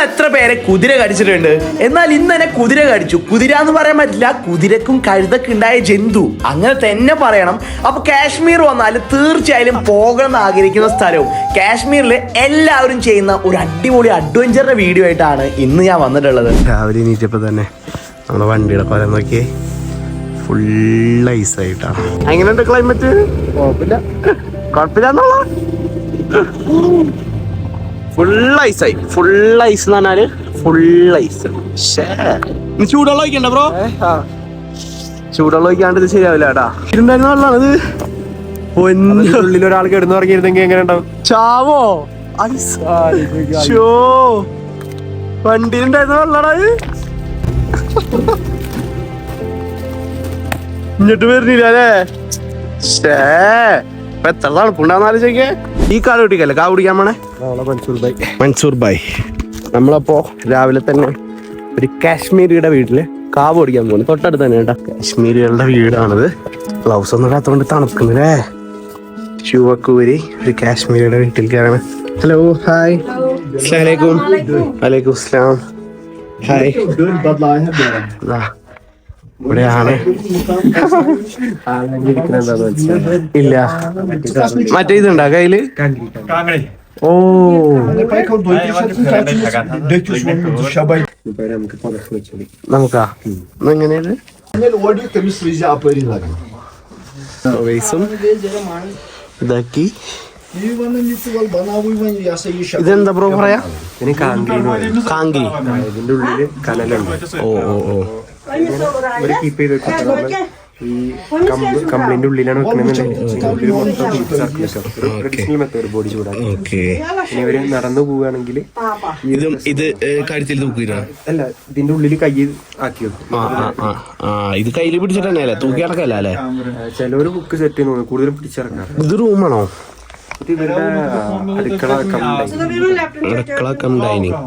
എത്ര പേരെ കുതിര കടിച്ചിട്ടുണ്ട്? എന്നാൽ ഇന്ന് എന്നെ കുതിര കടിച്ചു. കുതിര എന്ന് പറയാൻ പറ്റില്ല, കുതിരക്കും കഴുതൊക്കെ ഉണ്ടായ ജന്തു അങ്ങനെ തന്നെ പറയണം. അപ്പൊ കാശ്മീർ വന്നാൽ തീർച്ചയായും പോകണം എന്ന് ആഗ്രഹിക്കുന്ന സ്ഥലവും കാശ്മീരിൽ എല്ലാവരും ചെയ്യുന്ന ഒരു അടിപൊളി അഡ്വഞ്ചറിന്റെ വീഡിയോ ആയിട്ടാണ് ഇന്ന് ഞാൻ വന്നിട്ടുള്ളത്. രാവിലെ എണീറ്റപ്പോ തന്നെ നമ്മുടെ വണ്ടിയുടെ കൊലം നോക്കി ഫുൾ ഐസായിട്ടാണ്. എങ്ങനെയുണ്ട് ക്ലൈമറ്റ്? കുഴപ്പമില്ല. ഫുൾ ഐസായി. ഫുൾ ഐസ് എന്ന് പറഞ്ഞാല് ഫുൾ ഐസ്. ചൂടുവെള്ളം ഒഴിക്കണ്ട ബ്രോ? ചൂടുവെള്ളം ഒഴിക്കാണ്ട് ഇത് ശരിയാവില്ല കേട്ടാ. ഇരുണ്ടായിരുന്ന വെള്ളമാണ് ഇത്. ഉള്ളിൽ ഒരാൾ കിടന്നു ഇറങ്ങിയിരുന്നെങ്കിൽ എങ്ങനെ ഉണ്ടാവും? ചാവോ? വണ്ടിയിലുണ്ടായിരുന്ന വെള്ളാടാ ഇത്. ഇഞ്ഞിട്ട് വരുന്നില്ല അല്ലേ? എത്ര തണുപ്പുണ്ടാവുന്ന ഈ കാട് കുട്ടിക്കല്ലേ കാ കുടിക്കാൻ പോണേ? മൻസൂർ ഭായ്. നമ്മളപ്പോ രാവിലെ തന്നെ ഒരു കാശ്മീരിയുടെ വീട്ടില് കാവ് ഓടിക്കാൻ പോകുന്നു. തൊട്ടടുത്ത് തന്നെ കേട്ടോ കാശ്മീരികളുടെ വീടാണിത്. ഗ്ലൗസ് ഒന്നും ഇടാത്തോണ്ട് തണുക്കുന്നില്ലേ? ഷൂ ഒക്കെ ഊരി ഒരു കാശ്മീരിയുടെ വീട്ടിൽ കയറാണ്. ഹലോ, ഹായ്, അസ്സലാമു അലൈക്കും. വലൈക്കും അസ്സലാം. ഹായ്. ഇവിടെയാണ്. ഇല്ല, മറ്റേ ഇതുണ്ടാ കയ്യില്? ഓ, നമുക്കാ എങ്ങനെയാണ് ഇതാക്കി. ഇതെന്താ ബ്രോ പറയാ? കാങ്കി. ഇതിന്റെ ഉള്ളില് കനലുണ്ട്. ഓ ഓ ഓ. ഒരു കീപ്പ് ചെയ്ത് വെച്ചിട്ട് ഈ കംപ്ലൈന്റ് ഉള്ളിലാണ് വെക്കുന്നത്. ബോഡി ചൂടാക്കി ഇനി ഇവര് നടന്നു പോവുകയാണെങ്കിൽ ഇത് കാര്യത്തിൽ അല്ല, ഇതിന്റെ ഉള്ളിൽ കൈ ആക്കി വെക്കും. ഇത് കയ്യിൽ പിടിച്ചിട്ട് തന്നെയല്ലേ തൂക്കി ഇറക്കല്ല അല്ലേ? ചിലവര് ബുക്ക് സെറ്റ് ചെയ്യുന്നു, കൂടുതലും പിടിച്ചിറക്കാറ്. ഇത് റൂമാണോ? ഇത് ഇവരുടെ അടുക്കള കം ഡൈനിങ്.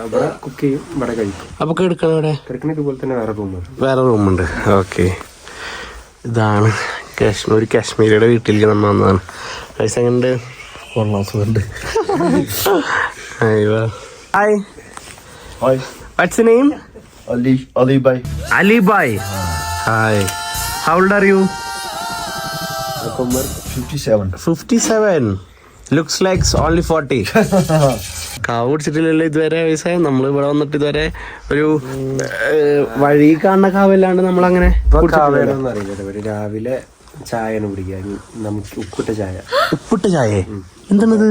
ഇവിടെ കുക്ക് ചെയ്യും, ഇവിടെ കഴിക്കും. അപ്പൊ കിടക്കണ ഇതുപോലെ തന്നെ വേറെ റൂമുണ്ട്. ഓക്കെ, ഇതാണ് കാശ്മീർ. കാശ്മീരിയുടെ വീട്ടിലേക്ക് നമ്മൾ വന്നതാണ്. പൈസ എങ്ങനെയുണ്ട്? Hi, what's your name? Ali bhai. Hi. How old are you? 57. Looks like only 40. കാവ് പിടിച്ചിട്ടില്ലല്ലോ ഇതുവരെ. വയസ്സായ നമ്മൾ ഇവിടെ വന്നിട്ട് ഇതുവരെ ഒരു വഴി കാണുന്ന കാവല്ലാണ്ട് നമ്മളങ്ങനെ രാവിലെ ചായ കുടിക്കാൻ. നമുക്ക് ഉപ്പിട്ട ചായ. എന്താണത്?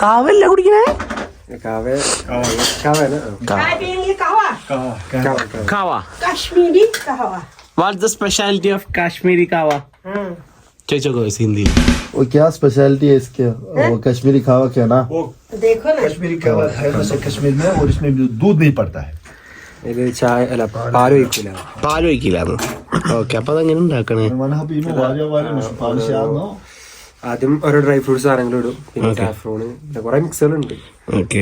കാവല്ല കുടിക്കണേ? What's the specialty of Kashmiri kawa? चलो हिंदी. वो क्या स्पेशलिटी है इसके? वो कश्मीरी कावा क्या ना? देखो ना, कश्मीरी कावा है वैसे कश्मीर में, और इसमें दूध नहीं पड़ता है. ചായ അല്ല, പാല് ഒഴിക്കില്ല. ഓക്കെ, അപ്പൊ അതെങ്ങനെ ഉണ്ടാക്കണേ? ആദ്യം ഓരോ ഡ്രൈ ഫ്രൂട്ട്സ് സാധനങ്ങൾ ഇടും, പിന്നെ സാഫ്രോണ്, പിന്നെ കുറെ മിക്സുകളുണ്ട്.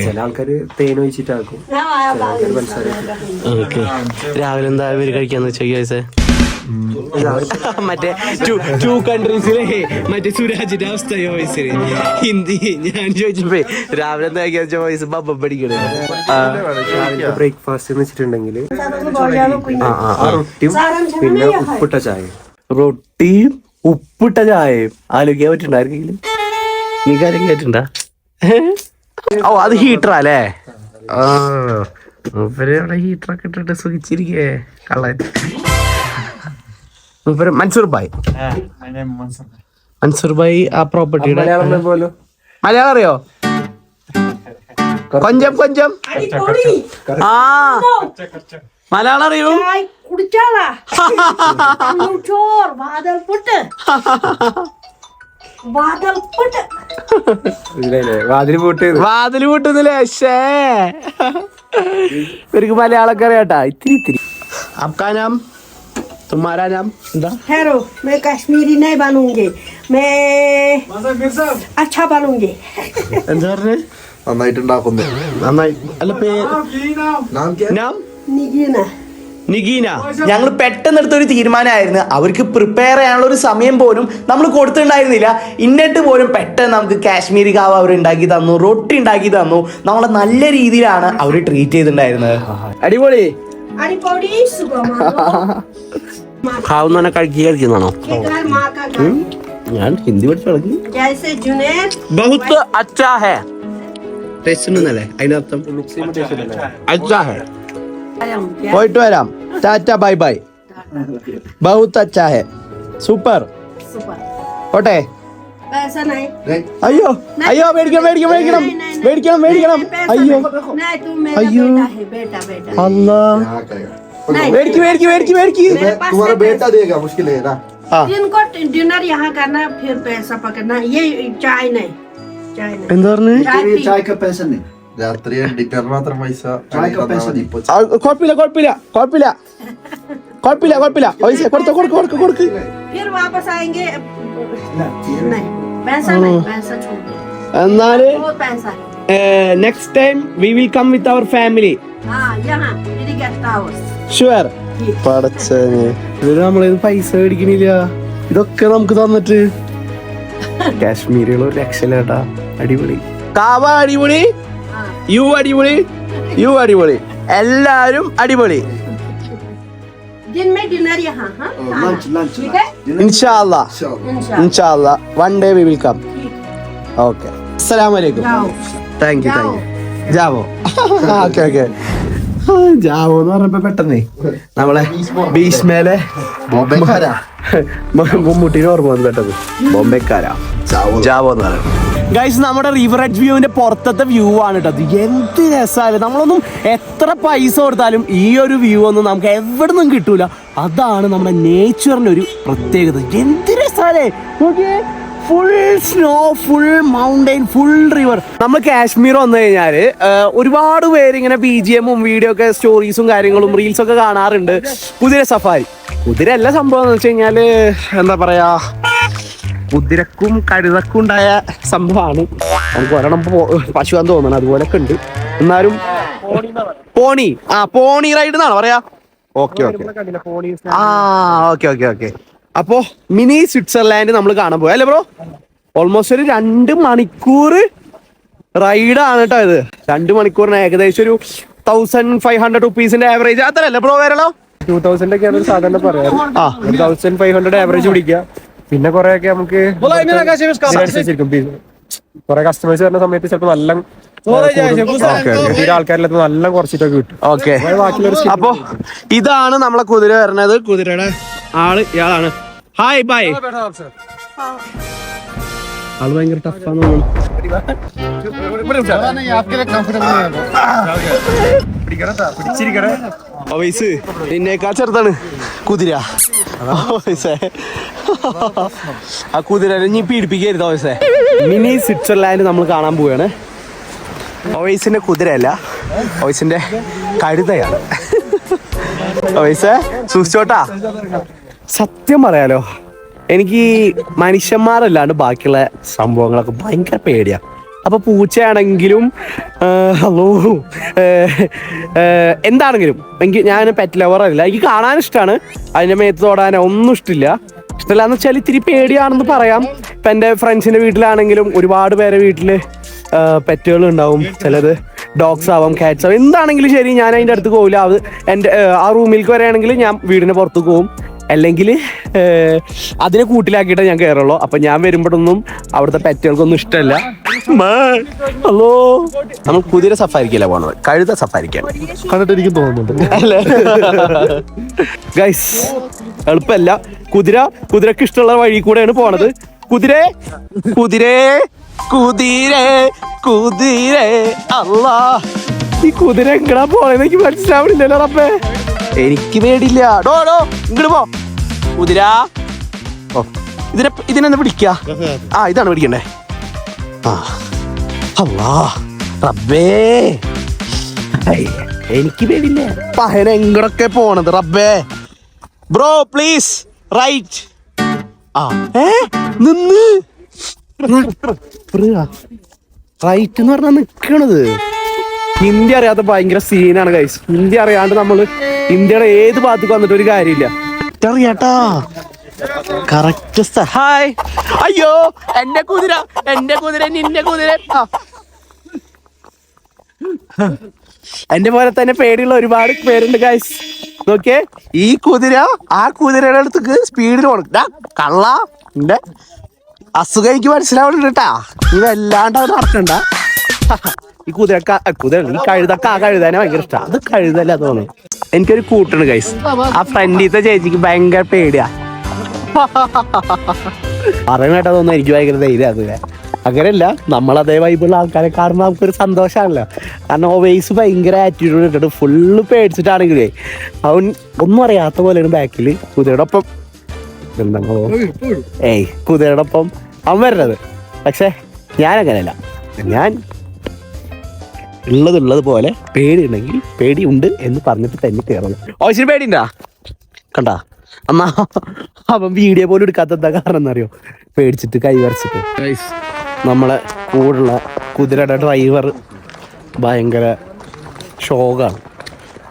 ചില ആൾക്കാര് തേൻ ഒഴിച്ചിട്ടാക്കും, ചില ആൾക്കാർ പഞ്ചസാര. ഓക്കെ, രാവിലെ എന്താ ഇവര് കഴിക്കാന്ന് വെച്ചാൽ മറ്റേ ടു കൺട്രീസിലെ മറ്റേ സുരാജിന്റെ അവസ്ഥയോ വയസ്സിന് ഹിന്ദി. ഞാൻ ചോദിച്ചപ്പോ രാവിലെ എന്താ കഴിക്കാ വയസ്സ് ബബ്ബ പഠിക്കണേ. ബ്രേക്ക്ഫാസ്റ്റ് എന്ന് വെച്ചിട്ടുണ്ടെങ്കിൽ റൊട്ടിയും പിന്നെ ഉപ്പിട്ട ചായ. റൊട്ടിയും ഉപ്പിട്ട ചായയും ആലോചിക്കാൻ പറ്റുണ്ടായിരുന്നെങ്കിലും നീ കാര്യം കേട്ടിട്ടുണ്ടാ? ഓ, അത് ഹീറ്ററാ അല്ലേ? മൂപ്പര് അവിടെ ഹീറ്ററൊക്കെ ഇട്ടിട്ട് സുഖിച്ചിരിക്കേ കള്ളൻ. മൻസൂർ ഭായ് ആ പ്രോപ്പർട്ടിയുടെ മലയാളം അറിയോ? കൊഞ്ചം ആ മലയാളം അറിയോ? വാതില് പൂട്ടുന്നില്ലേ? ഇവർക്ക് മലയാളമൊക്കെ അറിയാട്ടാ ഇത്തിരി. आपका नाम? तुम्हारा नाम? हेरो, मैं कश्मीरी नहीं बनूंगी, मैं अच्छा बनूंगी. നന്നായിട്ടുണ്ടാക്കുന്നു. നന്നായി. അല്ല, പേര്? നാം നിഗീന. നിഗീന. ഞങ്ങൾ പെട്ടെന്ന് എടുത്തൊരു തീരുമാനമായിരുന്നു. അവർക്ക് പ്രിപ്പയർ ചെയ്യാനുള്ള ഒരു സമയം പോലും നമ്മൾ കൊടുത്തിട്ടുണ്ടായിരുന്നില്ല. എന്നിട്ട് പോലും പെട്ടെന്ന് നമുക്ക് കാശ്മീരി കാവ അവർ ഉണ്ടാക്കി തന്നു, റൊട്ടി ഉണ്ടാക്കി തന്നു. നമ്മളെ നല്ല രീതിയിലാണ് അവർ ട്രീറ്റ് ചെയ്തിട്ടുണ്ടായിരുന്നത്. അടിപൊളി. अरे पौड़ी सुबह मारो खाऊന്ന കഴിക്കുന്നതാണോ? एक बार माँ का घर ഞാൻ ഹിന്ദി പഠിച്ചു തുടങ്ങി. जैसे जुनैद बहुत अच्छा है. ടേസ്റ്റ് ഉണ്ടെന്നല്ലേ അതിനർത്ഥം? अच्छा है. आया हूँ क्या പോയിട്ട് വരാം. Tata bye bye. बहुत अच्छा है. സൂപ്പർ. सुपर ഓട്ടെ. पैसा नहीं അയ്യോ അയ്യോ മേടിക്കണം മേടിക്കണം മേടിക്കണം മേടിക്കണം മേടിക്കണം. അയ്യോ नहीं तू मेरा अयो। बेटा है बेटा बेटा അല്ലാ. क्या करेगा नहीं മേടിക്ക് മേടിക്ക് മേടിക്ക് മേടിക്ക്. मेरे पास तुम्हारा है बेटा देगा मुश्किल है ना ആ इनको डिनर यहाँ करना फिर पैसा पकड़ना ये चाय नहीं चाय नहीं എന്താ പറഞ്ഞു? चाय पी चाय का पैसा नहीं രാത്രി ഡിന്നർ മാത്രം പൈസ चाय का पैसा नहीं കുഴപ്പമില്ല കുഴപ്പമില്ല കുഴപ്പമില്ല കുഴപ്പമില്ല കുഴപ്പമില്ല. പൈസ കൊടുത്തോ കൊടുക്ക് കൊടുക്ക് കൊടുക്ക്. फिर वापस आएंगे नहीं पैसा नहीं पैसा छोड़ दो എന്നാല് वो पैसा है next time we will come with our family. हाँ यहाँ मेरी गेस्ट हाउस ഷുവർ. പടച്ചനെ ഇവര് നമ്മളെ പൈസ മേടിക്കണില്ല. ഇതൊക്കെ നമുക്ക് തന്നിട്ട് കാശ്മീരികൾ ഒരു രക്ഷയില്ലേട്ടാ. അടിപൊളി. കാവ അടിപൊളി. हाँ യു അടിപൊളി. യു അടിപൊളി. എല്ലാരും അടിപൊളി. दिन में डिनर यहाँ हाँ खाना। लंच लंच ठीक है ഇൻഷാല്ലാ इंशाल्लाह ഇൻഷാല്ലാ one day we will come. ठीक ഓക്കെ. അസ്സലാമു അലൈക്കും. जाओ താങ്ക് യു താങ്ക് യു. ജാവോ. Okay okay. ജാവോ എന്ന് പറഞ്ഞപ്പോ പെട്ടെന്നേ നമ്മളെ ഭീഷ്മേലെ മമ്മൂട്ടിനെ ഓർമ്മ വന്നു പെട്ടത്. ബോംബെക്കാരാ ജാവോ എന്ന് പറയുന്നത്. ഗൈസ് നമ്മുടെ റിവർ എഡ്ജ് വ്യൂവിന്റെ പുറത്തത്തെ വ്യൂ ആണ് കേട്ടോ. എന്ത് രസമല്ലേ. നമ്മളൊന്നും എത്ര പൈസ കൊടുത്താലും ഈ ഒരു വ്യൂ ഒന്നും നമുക്ക് എവിടെ നിന്നും കിട്ടൂല. അതാണ് നമ്മുടെ നേച്ചറിന്റെ ഒരു പ്രത്യേകത. എന്ത് രസമല്ലേ. Full snow, full mountain, full river. നമ്മൾ കാശ്മീർ വന്നു കഴിഞ്ഞാല് ഒരുപാട് പേര് ഇങ്ങനെ BGM-ഉം വീഡിയോ ഒക്കെ സ്റ്റോറീസും കാര്യങ്ങളും റീൽസ് ഒക്കെ കാണാറുണ്ട്. കുതിര സഫാരി. കുതിര എല്ലാ സംഭവം എന്ന് വെച്ച് കഴിഞ്ഞാല് എന്താ പറയാ, കുതിരക്കും കഴുതക്കും ഉണ്ടായ സംഭവമാണ്. നമുക്ക് ഒരെണ്ണം പശുവാന്ന് തോന്നണം, അതുപോലൊക്കെ ഉണ്ട്. എന്നാലും പോണി പോണി റൈഡ് എന്നാണ് പറയാ. Okay okay okay okay okay. അപ്പോ മിനി സ്വിറ്റ്സർലാൻഡ് നമ്മൾ കാണാൻ പോയി അല്ലേ ബ്രോ? ഓൾമോസ്റ്റ് ഒരു 2 മണിക്കൂർ റൈഡാണ് കേട്ടോ ഇത്. 2 മണിക്കൂറിന് ഏകദേശം ഒരു 1500 റുപ്പീസിന്റെ ആവറേജ് അത്രല്ലേ ബ്രോ? വരലോ 2000 ഒക്കെയാണ് സാധാരണ പറയാറ്. 1500 ആവറേജ് പിടിക്കുക. പിന്നെ കുറെ ഒക്കെ നമുക്ക് കുറെ കസ്റ്റമേഴ്സ് വരുന്ന സമയത്ത് ചിലപ്പോൾ നല്ല ആൾക്കാരിലത്ത് നല്ല കുറച്ചിട്ടൊക്കെ കിട്ടും. ഓക്കെ. അപ്പൊ ഇതാണ് നമ്മളെ കുതിര വരണത്. കുതിരയുടെ ആള് ഇയാളാണ്. Hi bye. ആള് ഭയങ്കര ടഫാന്ന് തോന്നുന്നു. നിന്നേക്കാൾ ചെറുതാണ് കുതിര. ആ കുതിര നീ പീഡിപ്പിക്കരുത് ഓവൈസേ. മിനി സ്വിറ്റ്സർലാൻഡ് നമ്മൾ കാണാൻ പോവുകയാണ്. ഓവൈസിന്റെ കുതിരയല്ല, ഓവൈസിന്റെ കഴുതയാണ്. ഓവൈസേ സൂക്ഷിച്ചോട്ടാ. സത്യം പറയാലോ, എനിക്ക് മനുഷ്യന്മാരല്ലാണ്ട് ബാക്കിയുള്ള സംഭവങ്ങളൊക്കെ ഭയങ്കര പേടിയാ. അപ്പൊ പൂച്ചയാണെങ്കിലും എന്താണെങ്കിലും എനിക്ക്, ഞാൻ പെറ്റ് ലവർ അല്ല. എനിക്ക് കാണാൻ ഇഷ്ടമാണ്, അതിന്റെ മേത്ത് തൊടാനോ ഒന്നും ഇഷ്ടമില്ല എന്ന് വെച്ചാൽ ഇത്തിരി പേടിയാണെന്ന് പറയാം. ഇപ്പം എൻ്റെ ഫ്രണ്ട്സിൻ്റെ വീട്ടിലാണെങ്കിലും ഒരുപാട് പേരെ വീട്ടിൽ പെറ്റുകൾ ഉണ്ടാവും. ചിലത് ഡോഗ്സ് ആവാം, കാറ്റ്സ് ആവാം, എന്താണെങ്കിലും ശരി ഞാൻ അതിൻ്റെ അടുത്ത് പോകില്ല. അത് എൻ്റെ ആ റൂമിലേക്ക് വരികയാണെങ്കിൽ ഞാൻ വീടിൻ്റെ പുറത്ത് പോകും, അല്ലെങ്കിൽ അതിനെ കൂട്ടിലാക്കിയിട്ടേ ഞാൻ കയറുള്ളൂ. അപ്പം ഞാൻ വരുമ്പോഴൊന്നും അവിടുത്തെ പെറ്റുകൾക്കൊന്നും ഇഷ്ടമല്ല. ഹലോ, നമ്മൾ കുതിര സഫാരിക്കല്ല പോണത്, കഴുത സഫാരിക്കാണ്. കണ്ടിട്ട് എനിക്ക് തോന്നുന്നുണ്ട് അല്ലേ ഗൈസ്? എളുപ്പമല്ല. കുതിരക്ക് ഇഷ്ടമുള്ള വഴി കൂടെയാണ് പോണത്. കുതിരേ കുതിരേ കുതിരേ കുതിരേ. അല്ലാ, ഈ കുതിര എങ്ങടാ പോണെന്ന് എനിക്ക് മനസ്സിലാവണില്ലല്ലോ റബ്ബേ. എനിക്ക് പേടില്ല. ഡോ ഇങ്ങോട്ട് പോ കുതിര. ഓ, ഇതിനെന്താ പിടിക്കാ? ഇതാണ് പിടിക്കണ്ടേ. അല്ലാ റബ്ബേ, എനിക്ക് പേടില്ല. പഹന എങ്ങടൊക്കെ പോണത് റബ്ബേ. Bro please write. നിന്ന് റൈറ്റ് എന്ന് പറഞ്ഞാ നിക്കണത്. ഹിന്ദി അറിയാത്ത ഭയങ്കര സീനാണ് ഗൈസ്. ഹിന്ദി അറിയാണ്ട് നമ്മള് ഇന്ത്യയുടെ ഏത് ഭാഗത്തേക്ക് വന്നിട്ട് ഒരു കാര്യമില്ല. അറിയാട്ടാ കറക്റ്റ്. ഹായ്. അയ്യോ എന്റെ കുതിര നിന്റെ കുതിര. എന്റെ പോലെ തന്നെ പേടിയുള്ള ഒരുപാട് പേരുണ്ട് ഗൈസ്. നോക്കിയേ, ഈ കുതിര ആ കുതിരയുടെ അടുത്തേക്ക് സ്പീഡിൽ കൊടുക്കണ്ട കള്ള. എന്റെ അസുഖം എനിക്ക് മനസ്സിലാവുന്നുണ്ട് കേട്ടാ. നീ വല്ലാണ്ട് അത് നടക്കണ്ട. ഈ കുതിര ഈ കഴുതാനെ ഭയങ്കര ഇഷ്ടമാണ്. അത് കഴുതല്ല തോന്നുന്നു. എനിക്കൊരു കൂട്ടുണ്ട് ഗൈസ്. ആ ഫ്രണ്ടിലത്തെ ചേച്ചിക്ക് ഭയങ്കര പേടിയാ. പറയുന്നേട്ടാ തോന്നുന്നു എനിക്ക് ഭയങ്കര ധൈര്യം. അത് അങ്ങനെയല്ല, നമ്മളതേ വൈബുള്ള ആൾക്കാരെ കാണുമ്പോൾ നമുക്കൊരു സന്തോഷമാണല്ലോ. കാരണം ഓവേസ് ഭയങ്കര ആറ്റിറ്റ്യൂഡ് ഇട്ടിട്ട് ഫുള്ള് പേടിച്ചിട്ടാണെങ്കിലേ അവൻ ഒന്നും അറിയാത്ത പോലെയാണ് ബാക്കിൽ കുതിരയുടെ ഒപ്പം കുതിരയുടെ ഒപ്പം അവൻ വരുന്നത്. പക്ഷെ ഞാനങ്ങനെയല്ല. ഞാൻ ഉള്ളത് പോലെ പേടിയുണ്ടെങ്കിൽ പേടിയുണ്ട് എന്ന് പറഞ്ഞിട്ട് തന്നെ കയറുന്നത്. ഓശിന് പേടിയുണ്ടാ കണ്ടാ എന്നാ അവൻ വീഡിയോ പോലും എടുക്കാത്ത എന്താ കാരണം എന്നറിയോ? പേടിച്ചിട്ട് കൈ വരച്ചിട്ട്. നമ്മളെ കൂടുള്ള കുതിരയുടെ ഡ്രൈവർ ഭയങ്കര ഷോക്കാണ്.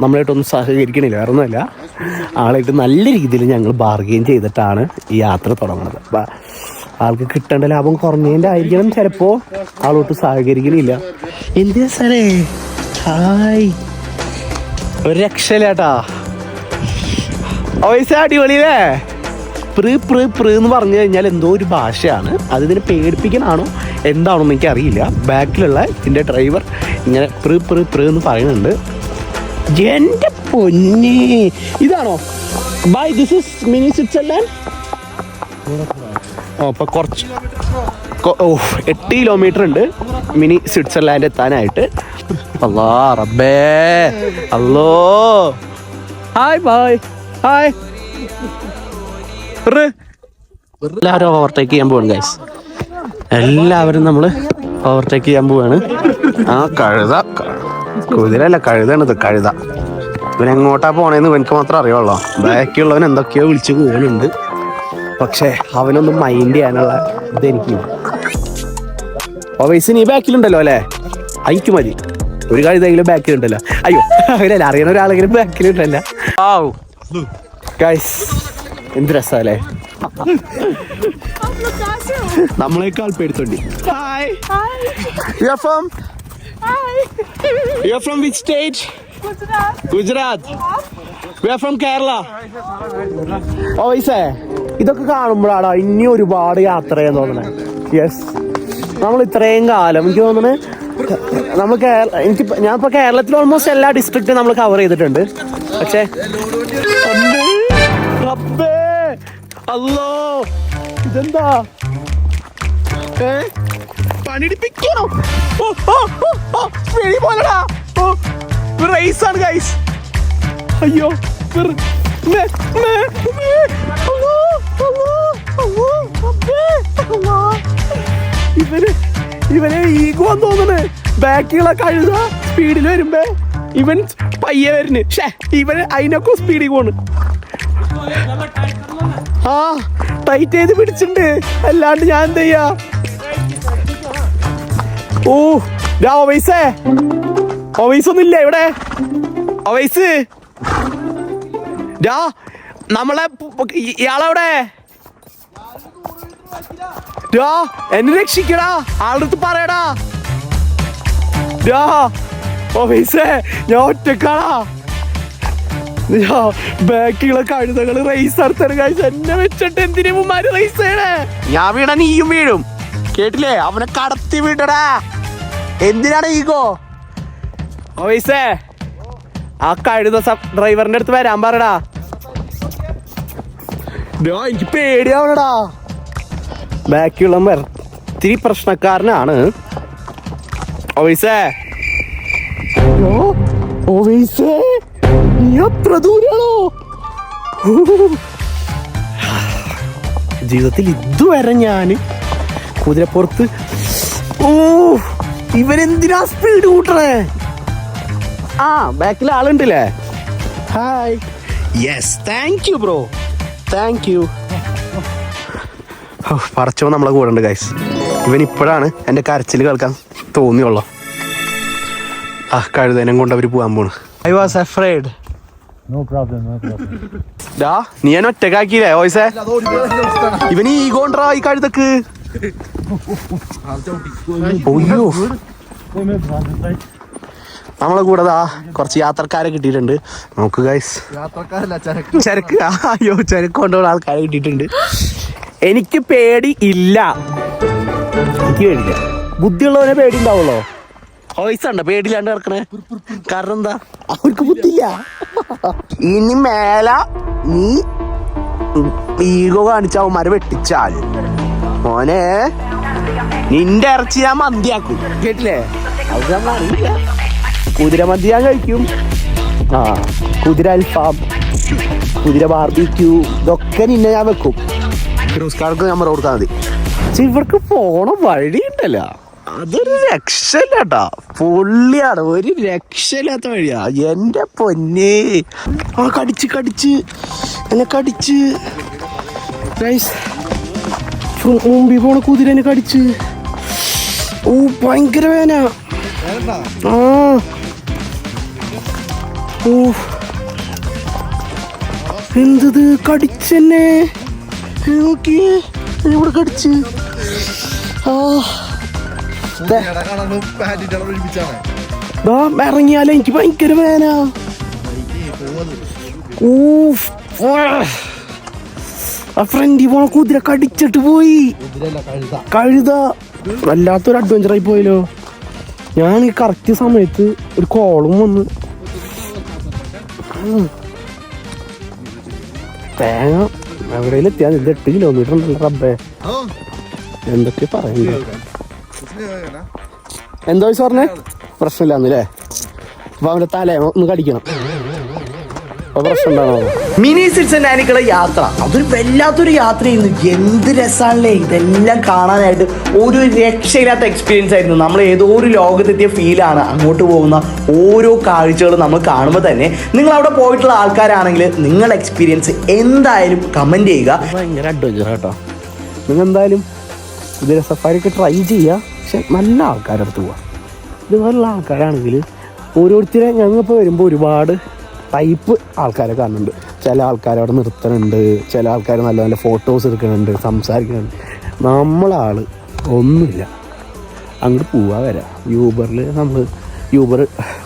നമ്മളായിട്ടൊന്നും സഹകരിക്കണില്ല, വേറെ ഒന്നുമല്ല. ആളായിട്ട് നല്ല രീതിയിൽ ഞങ്ങൾ ബാർഗെയിൻ ചെയ്തിട്ടാണ് ഈ യാത്ര തുടങ്ങുന്നത്. ആൾക്ക് കിട്ടേണ്ട ലാഭം കുറഞ്ഞതിൻ്റെ ആയിരിക്കണം ചിലപ്പോൾ ആളോട്ട് സഹകരിക്കണില്ല. എന്തിനാ സാറേ? ഹായ്, ഒരു രക്ഷയില്ലാട്ടാ. പൈസ അടിപൊളിയല്ലേ? എന്ന് പറഞ്ഞു കഴിഞ്ഞാൽ എന്തോ ഒരു ഭാഷയാണ്. അത് ഇതിനെ പേടിപ്പിക്കാനാണോ എന്താണെന്ന് എനിക്ക് അറിയില്ല. ബാക്കിലുള്ള ഇതിൻ്റെ ഡ്രൈവർ ഇങ്ങനെ എന്ന് പറയുന്നുണ്ട്. എൻ്റെ പൊന്നെ, ഇതാണോ bye? This is mini Switzerland. അപ്പോൾ കുറച്ച് 8 കിലോമീറ്റർ ഉണ്ട് മിനി സ്വിറ്റ്സർലാൻഡ് എത്താനായിട്ട്. അല്ലാ റബ്ബേ, അല്ലോ. Hi bye. ഹായ്. എല്ലാവരും ഓവർടേക്ക് ചെയ്യാൻ പോവാണ് ഗൈസ്. എല്ലാവരും നമ്മൾ ഓവർടേക്ക് ചെയ്യാൻ പോവാണ്. ആ കുതിരല്ല കഴുതാണിത്, കഴുത. ഇവനെങ്ങോട്ടാ പോണേന്ന് എനിക്ക് മാത്രം അറിയുള്ളൂ. ബാക്കിയുള്ളവൻ എന്തൊക്കെയോ വിളിച്ച് പോകുന്നുണ്ട്. പക്ഷെ അവനൊന്നും മൈൻഡ് ചെയ്യാനുള്ള ഇതെനിക്കില്ല. വയസ്സിന് ഈ ബാക്കിലുണ്ടല്ലോ അല്ലേ? അയക്ക് മതി. ഒരു കഴുതെങ്കിലും ബാക്കിലുണ്ടല്ലോ. അയ്യോ അങ്ങനെയല്ല, അറിയണ ഒരാളെങ്കിലും ബാക്കിലുണ്ടല്ലോ. ഗൈസ് എന്ത് രസല്ലേ? നമ്മളെക്കാൾ പേടിത്തോണ്ടി. From which state? Gujarat. We are from Kerala. ഓയ്സേ, ഇതൊക്കെ കാണുമ്പോഴാണ് ഇനി ഒരുപാട് യാത്ര ചെയ്യാൻ തോന്നണേ. യെസ്, നമ്മൾ ഇത്രയും കാലം എനിക്ക് തോന്നുന്നത് ഞാനിപ്പോ കേരളത്തിൽ ഓൾമോസ്റ്റ് എല്ലാ ഡിസ്ട്രിക്റ്റും നമ്മൾ കവർ ചെയ്തിട്ടുണ്ട്. പക്ഷേ അല്ലോ ഇതെന്താ പണിടിപ്പിക്കണോ? റേസാണ് ഗൈസ്. അയ്യോ ഇവനെ ഈഗോ തോന്നണേ. ബാക്കിയുള്ള കഴുത സ്പീഡിൽ വരുമ്പോ ഇവൻ പയ്യെ വരുന്നു. ഇവൻ അതിനൊക്കെ സ്പീഡിൽ പോണ്. ആ ടൈറ്റ് ചെയ്ത് പിടിച്ചിട്ടുണ്ട്. അല്ലാണ്ട് ഞാൻ എന്ത് ചെയ്യാ? ഓ ഓവൈസേ, ഓവൈസ് ഒന്നുമില്ല ഇവിടെ. ഓവൈസ് നമ്മളെ ഇയാളെവിടെ? എന്നെ രക്ഷിക്കടാ, ആളുടെ അടുത്ത് പറയടാ. ഓവൈസേ, ഞാൻ ഒറ്റക്കാടാ. ബാക്കിയുള്ള കഴുതകള് റേസ് നടത്തണ കാഴ്ച എന്നെ വെച്ചിട്ട് എന്തിനുമാര് റേസ് ചെയ്യണേ? ഞാൻ വീണ നീയും വീഴും, കേട്ടില്ലേ? അവനെ കടത്തി വിടടാ. എന്തിനാണ് ഈഗോ? ഓവൈസേ, ആ കഴുത ഡ്രൈവറിന്റെ അടുത്ത് വരാൻ പറടാ. എനിക്ക് പേടിയാവണടാ. ബാക്കിയുള്ള ഇത്തിരി പ്രശ്നക്കാരനാണ്. ഓവൈസേ, ഓവൈസേ, നീ അത്ര ദൂരാണോ? ജീവിതത്തിൽ ഇതുവരെ ഞാൻ കുതിരപ്പുറത്ത് ഇവരെന്തിനാ സ്പീഡ് കൂട്ടണേ? ആ ബാക്കിൽ ആളുണ്ടല്ലേ? Hi. Yes, thank you bro, thank you. പറച്ചോ നമ്മളെ കൂടെ ഉണ്ട് ഗൈസ്. ഇവൻ ഇപ്പോഴാണ് എൻ്റെ കരച്ചിൽ കേൾക്കാൻ തോന്നിയുള്ളൂ. ആ കഴുതനം കൊണ്ട് അവർ പോകാൻ പോണ്. I was afraid. No problem. ഡാ നീ എന്നെ ഒറ്റക്കാക്കിയില്ലേ ഓയ്സേ ഇവന് ഈഗോണ്ടാ ഈ കഴുതക്ക് ഒയ്യോ നമ്മളെ കൂടെ കുറച്ച് യാത്രക്കാരെ കിട്ടിയിട്ടുണ്ട് നോക്ക് ഗൈസ് ചരക്ക് അയ്യോ ചരക്ക് കൊണ്ടുപോകുന്ന ആൾക്കാരെ കിട്ടിയിട്ടുണ്ട് എനിക്ക് പേടി ഇല്ല എനിക്ക് പേടില്ല ബുദ്ധിയുള്ളവനെ പേടി ഉണ്ടാവുള്ളോ ഓയ്സുണ്ടോ പേടിയില്ലാണ്ട് കിടക്കണേ കാരണം എന്താ അവർക്ക് ബുദ്ധിയില്ല ഇനി മേല നീ ഈഗോ കാണിച്ചവന്മാരെ വെട്ടിച്ചാൽ മോനെ നിന്റെ ഇറച്ചി ഞാൻ മന്തിയാക്കും കേട്ടില്ലേ അത് നമ്മൾ അറിയില്ല കുതിര മന്തി ഞാൻ കഴിക്കും ആ കുതിര അൽഫാം കുതിര ബാർബിക്യൂ ഇതൊക്കെ നിന്നെ ഞാൻ വെക്കും ക്രൂസ്കാർക്ക് നമ്പർ കൊടുത്താൽ മതി പക്ഷെ ഇവർക്ക് പോണ വഴിയുണ്ടല്ലോ അതൊരു രക്ഷയില്ല കേട്ടാ പൊള്ളിയാണ് ഒരു രക്ഷയില്ലാത്ത വഴിയാ എന്റെ പൊന്നേ ആ കടിച്ച് എന്നെ കടിച്ച് മുമ്പിൽ പോണ കുതിരനെ കടിച്ച് ഓ ഭയങ്കര വേന ആ ഓ എന്തത് കടിച്ചെന്നെ നോക്കിയേ ഇവിടെ കടിച്ച് ആ ഇറങ്ങിയാലേ എനിക്ക് ഭയങ്കര വേന ആ ഫ്രണ്ടിൽ പോണ കുതിര കടിച്ചിട്ട് പോയി കഴുത വല്ലാത്തൊരു അഡ്വഞ്ചർ ആയി പോയല്ലോ ഞാൻ ഈ കറക്റ്റ് സമയത്ത് ഒരു കോളും വന്ന് തേങ്ങ എവിടെയും എത്തിയാൽ 8 കിലോമീറ്റർ ഉണ്ടല്ലോ റബ്ബേ എന്തൊക്കെ പറയുന്നത് എന്താ വയസ്സ് പറഞ്ഞേ പ്രശ്നമില്ലാന്നല്ലേ അപ്പൊ അവന്റെ തല ഒന്ന് കടിക്കണം അപ്പൊ പ്രശ്നം ഉണ്ടാണോ മിനി സിറ്റ്സ് ആൻഡ് ആനിക്കുള്ള യാത്ര അതൊരു വല്ലാത്തൊരു യാത്രയായിരുന്നു എന്ത് രസമാണല്ലേ ഇതെല്ലാം കാണാനായിട്ട് ഒരു രക്ഷയില്ലാത്ത എക്സ്പീരിയൻസ് ആയിരുന്നു നമ്മൾ ഏതോ ഒരു ലോകത്തെത്തിയ ഫീലാണ് അങ്ങോട്ട് പോകുന്ന ഓരോ കാഴ്ചകളും നമ്മൾ കാണുമ്പോൾ തന്നെ നിങ്ങൾ അവിടെ പോയിട്ടുള്ള ആൾക്കാരാണെങ്കിൽ നിങ്ങളുടെ എക്സ്പീരിയൻസ് എന്തായാലും കമന്റ് ചെയ്യുക ഭയങ്കര അഡ്വഞ്ചർ കേട്ടോ നിങ്ങൾ എന്തായാലും കുതിര സഫാരിക്ക് ട്രൈ ചെയ്യുക പക്ഷെ നല്ല ആൾക്കാരുടെ അടുത്ത് പോവാം ഇതുപോലുള്ള ആൾക്കാരാണെങ്കിൽ ഓരോരുത്തരെ ഞങ്ങളിപ്പോൾ വരുമ്പോൾ ഒരുപാട് ടൈപ്പ് ആൾക്കാരെ കാണുന്നുണ്ട് ചില ആൾക്കാർ അവിടെ നിർത്തുന്നുണ്ട് ചില ആൾക്കാർ നല്ല നല്ല ഫോട്ടോസ് എടുക്കുന്നുണ്ട് സംസാരിക്കുന്നുണ്ട് നമ്മളാൾ ഒന്നുമില്ല അങ്ങോട്ട് പോവാ വരാം യൂബറിൽ നമ്മൾ യൂബർ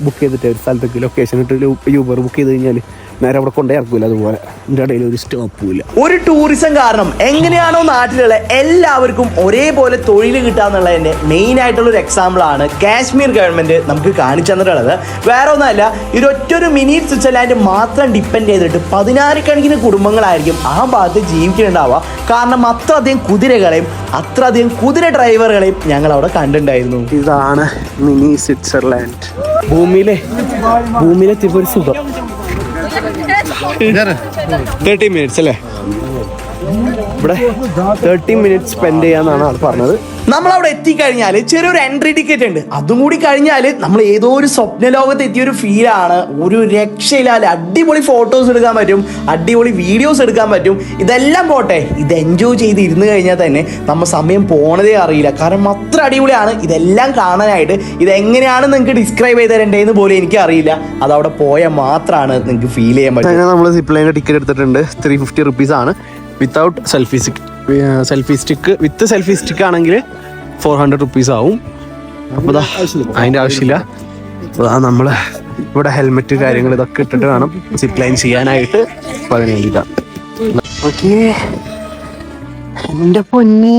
ബുക്ക് ചെയ്തിട്ട് ഒരു സ്ഥലത്തേക്ക് ലൊക്കേഷൻ ഇട്ട് യൂബർ ബുക്ക് ചെയ്ത് കഴിഞ്ഞാൽ നേരെ അവിടെ കൊണ്ടേ ഇറക്കൂല അതുപോലെ എൻ്റെ ഇടയിൽ ഒരു സ്റ്റോപ്പും ഇല്ല ഒരു ടൂറിസം കാരണം എങ്ങനെയാണോ നാട്ടിലുള്ള എല്ലാവർക്കും ഒരേപോലെ തൊഴിൽ കിട്ടാന്നുള്ളതിന്റെ മെയിൻ ആയിട്ടുള്ള ഒരു എക്സാമ്പിൾ ആണ് കാശ്മീർ ഗവൺമെന്റ് നമുക്ക് കാണിച്ചു തന്നിട്ടുള്ളത് വേറെ ഒന്നുമല്ല ഇതൊറ്റൊരു മിനി സ്വിറ്റ്സർലാൻഡ് മാത്രം ഡിപ്പെൻഡ് ചെയ്തിട്ട് 16 കണക്കിന് കുടുംബങ്ങളായിരിക്കും ആ ഭാഗത്ത് ജീവിക്കുന്നുണ്ടാവുക കാരണം അത്രയധികം കുതിരകളെയും അത്രയധികം കുതിര ഡ്രൈവറുകളെയും ഞങ്ങൾ അവിടെ കണ്ടിട്ടുണ്ടായിരുന്നു ഇതാണ് മിനി സ്വിറ്റ്സർലാൻഡ് ഭൂമിയിലെത്തിയപ്പോൾ ഒരു സുഖം 30 മിനിറ്റ്സ് അല്ലേ ഇവിടെ 30 മിനിറ്റ്സ് സ്പെൻഡ് ചെയ്യാന്നാണ് ആൾ പറഞ്ഞത് നമ്മളവിടെ എത്തിക്കഴിഞ്ഞാൽ ചെറിയൊരു എൻട്രി ടിക്കറ്റ് ഉണ്ട് അതും കൂടി കഴിഞ്ഞാൽ നമ്മൾ ഏതോ ഒരു സ്വപ്ന ലോകത്ത് എത്തിയ ഒരു ഫീലാണ് ഒരു രക്ഷയില്ലാതെ അടിപൊളി ഫോട്ടോസ് എടുക്കാൻ പറ്റും അടിപൊളി വീഡിയോസ് എടുക്കാൻ പറ്റും ഇതെല്ലാം പോട്ടെ ഇത് എൻജോയ് ചെയ്ത് ഇരുന്ന് കഴിഞ്ഞാൽ തന്നെ നമ്മൾ സമയം പോണതേ അറിയില്ല കാരണം അത്ര അടിപൊളിയാണ് ഇതെല്ലാം കാണാനായിട്ട് ഇതെങ്ങനെയാണ് നിങ്ങൾക്ക് ഡിസ്ക്രൈബ് ചെയ്ത് തരേണ്ടതെന്ന് പോലും എനിക്ക് അറിയില്ല അതവിടെ പോയാൽ മാത്രമാണ് നിങ്ങൾക്ക് ഫീൽ ചെയ്യാൻ പറ്റും നമ്മൾ സിപ്പ് ലൈനിന്റെ ടിക്കറ്റ് എടുത്തിട്ടുണ്ട് 350 റുപ്പീസ് ആണ് വിത്തൗട്ട് സെൽഫി സ്റ്റിക്ക് വിത്ത് സെൽഫി സ്റ്റിക്ക് ആണെങ്കിൽ 400 റുപ്പീസ് ആവും അപ്പോൾ അതിൻ്റെ ആവശ്യമില്ല അപ്പോൾ നമ്മൾ ഇവിടെ ഹെൽമെറ്റ് കാര്യങ്ങൾ ഇതൊക്കെ ഇട്ടിട്ട് വേണം സിപ്പ് ലൈൻ ചെയ്യാനായിട്ട്. അപ്പോൾ അതിന് വേണ്ടിയിട്ടാണ്. ഓക്കേ എൻ്റെ പൊന്നി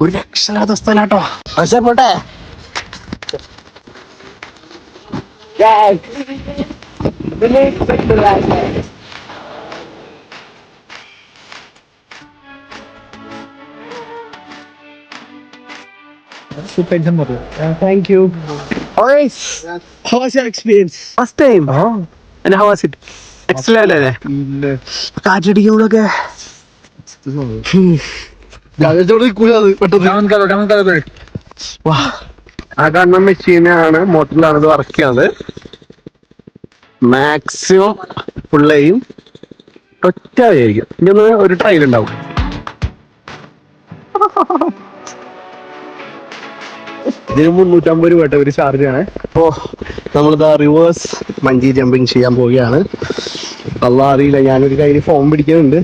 ഒരു രക്ഷയില്ലാത്ത സ്ഥലാട്ടോ. പക്ഷേ പോട്ടെ Thank you. Alright. How was your experience? First time. And how was it? Excellent അല്ലേ? കാറ്റടിക്കുമ്പോഴൊക്കെ ആ കാണുന്ന മെഷീനാണ് മോട്ടറിലാണ് ഇത് വർക്ക് ചെയ്യുന്നത്. മാക്സിമം ഫുള്ളയും ഒറ്റ ആയിരിക്കും. ഇനി ഒരു ട്രയൽ ഉണ്ടാവും. ഇതിന് 350 രൂപ ഒരു ചാർജ് ആണ്. അപ്പോൾ നമ്മളിതാ റിവേഴ്സ് മഞ്ചി ജമ്പിങ് ചെയ്യാൻ പോവുകയാണ്. അല്ലാ അറിയില്ല, ഞാനൊരു കയ്യിൽ ഫോം പിടിക്കുന്നുണ്ട്.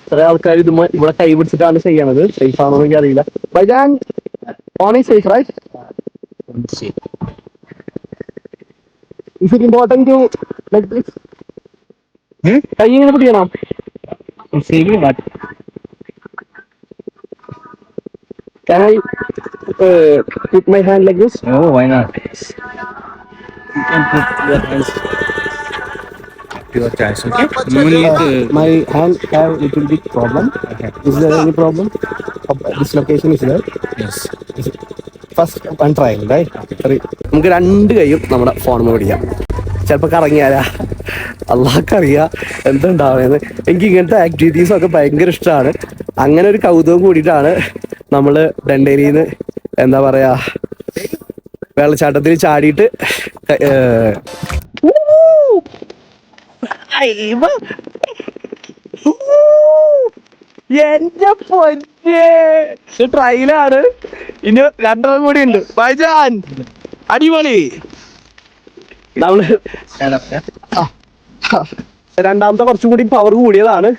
കുറെ ആൾക്കാർ ഇത് ഇവിടെ കൈ പിടിച്ചിട്ടാണ് ചെയ്യണത്. സേഫ് ആണോ എനിക്ക് അറിയില്ല. ബൈജാൻ ഓൺ is safe right? Is it important to like this? കൈ ഇങ്ങനെ പിടിക്കണം. Can I put my hand like this? Oh, why not? You can put your hands your choice, okay? You need My hand have little bit problem. Is there any problem? Dislocation is there? yes. First one trial നമുക്ക് 2 കൈയും നമ്മുടെ ഫോണിൽ പിടിക്കാം. ചിലപ്പോൾ കറങ്ങിയാലാ അള്ളാഹ്ക്കറിയാം എന്തുണ്ടാവുന്നത്. എനിക്ക് ഇങ്ങനത്തെ activities ഒക്കെ ഭയങ്കര ഇഷ്ടമാണ്. അങ്ങനെ ഒരു കൗതുകം കൂടിയിട്ടാണ് നമ്മൾ ഡണ്ടേലിയിൽ നിന്ന് എന്താ പറയാ വെള്ളച്ചാട്ടത്തിൽ ചാടിയിട്ട് എന്റെ പൊന്നെ ട്രയലാണ്. ഇനി 2 കൂടി ഉണ്ട്. ബൈജാൻ അടിപൊളി. നമ്മള് രണ്ടാമത്തെ കുറച്ചും കൂടി പവർ കൂടിയതാണ്.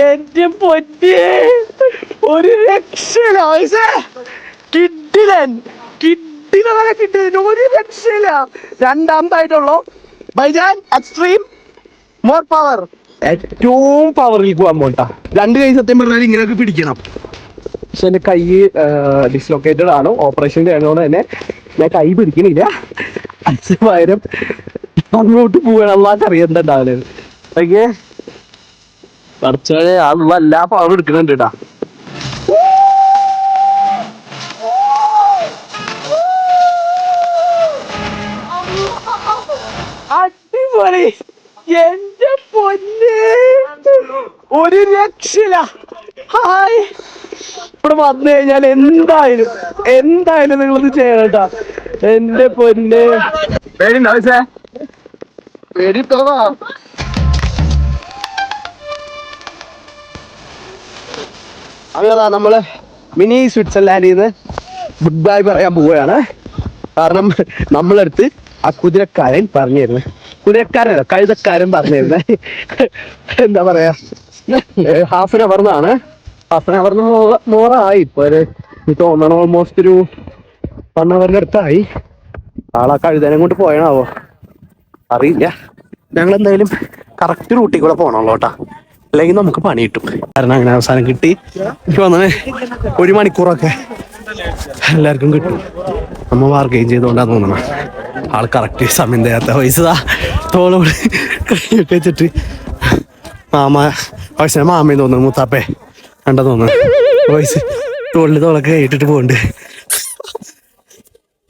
എന്റെ പൊന്നെ ഒരു രക്ഷയില്ല. കിട്ടിലൻ ഒരു രക്ഷയില്ല. രണ്ടാമതായിട്ടുള്ളൂ ബൈജാൻ എക്സ്ട്രീം മോർ പവർ. ഏറ്റവും പവറിൽ പോകാൻ പോട്ടാ. 2 കൈ സത്യം പറഞ്ഞാൽ ഇങ്ങനെയൊക്കെ പിടിക്കണം. പക്ഷെ എന്റെ കൈ ഡിസ്ലൊക്കേറ്റഡ് ആണ്. ഓപ്പറേഷൻ ചെയ്യണോണ്ട് തന്നെ ഞാൻ കൈ പിടിക്കണില്ല. അതിന് പകരം അങ്ങോട്ട് പോവാണ്. അള്ളാഹ് അറിയാം എന്താണ്ടാവല്. ഓക്കെ കുറച്ചേ അള്ള എല്ലാ പവറും എടുക്കുന്നുണ്ട് കേട്ടാ. അടിപൊളി. എന്റെ പൊന്നെ ഒരു രക്ഷയില്ല. ഹായ്, ഇവിടെ വന്നു കഴിഞ്ഞാൽ എന്തായാലും നിങ്ങളിത് ചെയ്യണം കേട്ടാ. എന്റെ പൊന്നെ പേടിണ്ടാവേ പേടി തോന്നാ. അങ്ങനെ നമ്മള് മിനി സ്വിറ്റ്സർലാൻഡിൽ നിന്ന് ഗുഡ് ബൈ പറയാൻ പോവുകയാണ്. കാരണം നമ്മളടുത്ത് ആ കുതിരക്കാരൻ പറഞ്ഞിരുന്നു, കുതിരക്കാരനല്ല കഴുതക്കാരൻ പറഞ്ഞിരുന്നേ, എന്താ പറയാ ഹാഫ് ആൻ അവറിനാണ്. ഹാഫ് ആൻ അവറിന് മോറായി. ഇപ്പൊ തോന്നണം ഓൾമോസ്റ്റ് ഒരു 1 അവറിന്റെ അടുത്തായി. ആളാ കഴുതനെ കൊണ്ട് പോയണാവോ അറിയില്ല. ഞങ്ങൾ എന്തായാലും കറക്റ്റ് റൂട്ടിൽ കൂടെ പോകണല്ലോ കേട്ടാ, അല്ലെങ്കിൽ നമുക്ക് പണി കിട്ടും. കാരണം അങ്ങനെ അവസാനം കിട്ടി. എനിക്ക് വന്നത് 1 മണിക്കൂറൊക്കെ എല്ലാവർക്കും കിട്ടും. നമ്മ ബാർഗെയിൻ ചെയ്തുകൊണ്ടാന്ന് തോന്നണം. ആൾ കറക്റ്റ് സമയം തരാത്ത പൈസ തോളോട് കൈയൊക്കെ വെച്ചിട്ട് പൈസ മാമയും തോന്നുന്നു, മുത്താപ്പേ കണ്ട തോന്നുന്നു. പൈസ തോളിൽ തോളൊക്കെ കൈയിട്ടിട്ട് പോകണ്ട്.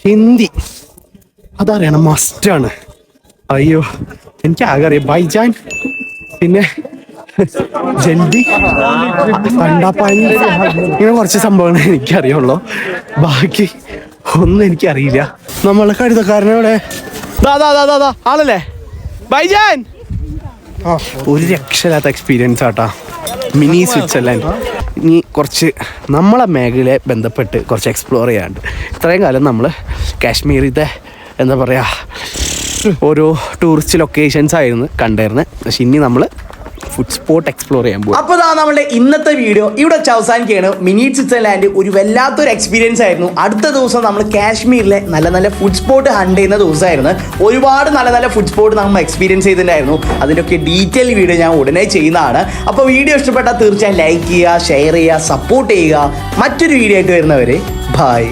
ഹിന്ദി അതറിയണം, മസ്റ്റാണ്. അയ്യോ എനിക്ക് ആകെ അറിയാം ബൈജാൻ, പിന്നെ ജൽദി, കണ്ടാപ്പാനി, ഇങ്ങനെ കുറച്ച് സംഭവങ്ങൾ എനിക്കറിയുള്ളൂ. ബാക്കി ഒന്നും എനിക്കറിയില്ല. നമ്മളെ കഴുതക്കാരനോടെ ആളല്ലേ ബൈജാൻ. ഒരു രക്ഷയില്ലാത്ത എക്സ്പീരിയൻസ് ആട്ടാ മിനി സ്വിറ്റ്സർലാൻഡ്. ഇനി കുറച്ച് നമ്മളെ മേഖലയെ ബന്ധപ്പെട്ട് കുറച്ച് എക്സ്പ്ലോർ ചെയ്യാണ്ട്. ഇത്രയും കാലം നമ്മൾ കാശ്മീരിത്തെ എന്താ പറയുക ഓരോ ടൂറിസ്റ്റ് ലൊക്കേഷൻസ് ആയിരുന്നു കണ്ടിരുന്നത്. പക്ഷെ ഇനി നമ്മൾ ഫുഡ് സ്പോട്ട് എക്സ്പ്ലോർ ചെയ്യാൻ പോകും. അപ്പോൾ നമ്മുടെ ഇന്നത്തെ വീഡിയോ ഇവിടെ അവസാനിക്കുകയാണ്. മിനി സ്വിറ്റ്സർലാൻഡ് ഒരു വല്ലാത്തൊരു എക്സ്പീരിയൻസ് ആയിരുന്നു. അടുത്ത ദിവസം നമ്മൾ കാശ്മീരിലെ നല്ല നല്ല ഫുഡ് സ്പോട്ട് ഹണ്ട് ചെയ്യുന്ന ദിവസമായിരുന്നു. ഒരുപാട് നല്ല നല്ല ഫുഡ് സ്പോട്ട് നമ്മൾ എക്സ്പീരിയൻസ് ചെയ്തിട്ടുണ്ടായിരുന്നു. അതിൻ്റെയൊക്കെ ഡീറ്റെയിൽ വീഡിയോ ഞാൻ ഉടനെ ചെയ്യുന്നതാണ്. അപ്പോൾ വീഡിയോ ഇഷ്ടപ്പെട്ടാൽ തീർച്ചയായും ലൈക്ക് ചെയ്യുക, ഷെയർ ചെയ്യുക, സപ്പോർട്ട് ചെയ്യുക. മറ്റൊരു വീഡിയോ ആയിട്ട് വരുന്നവരെ ബൈ.